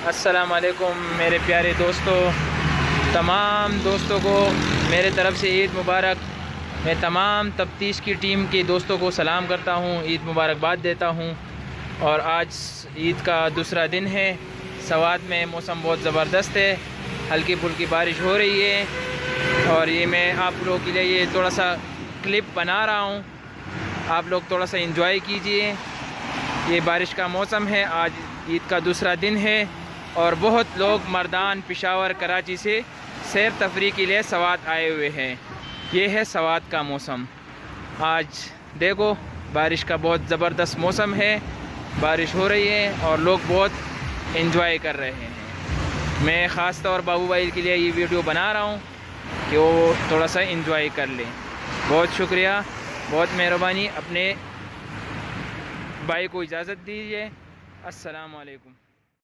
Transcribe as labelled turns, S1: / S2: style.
S1: السلام علیکم میرے پیارے دوستو، تمام دوستوں کو میرے طرف سے عید مبارک۔ میں تمام تفتیش کی ٹیم کے دوستوں کو سلام کرتا ہوں، عید مبارکباد دیتا ہوں۔ اور آج عید کا دوسرا دن ہے۔ سوات میں موسم بہت زبردست ہے، ہلکی پھلکی بارش ہو رہی ہے، اور یہ میں آپ لوگوں کے لیے یہ تھوڑا سا کلپ بنا رہا ہوں، آپ لوگ تھوڑا سا انجوائے کیجئے۔ یہ بارش کا موسم ہے، آج عید کا دوسرا دن ہے، اور بہت لوگ مردان، پشاور، کراچی سے سیر تفریح کے لیے سوات آئے ہوئے ہیں۔ یہ ہے سوات کا موسم۔ آج دیکھو بارش کا بہت زبردست موسم ہے، بارش ہو رہی ہے اور لوگ بہت انجوائے کر رہے ہیں۔ میں خاص طور بابو بھائی کے لیے یہ ویڈیو بنا رہا ہوں کہ وہ تھوڑا سا انجوائے کر لیں۔ بہت شکریہ، بہت مہربانی۔ اپنے بھائی کو اجازت دیجیے۔ السلام علیکم۔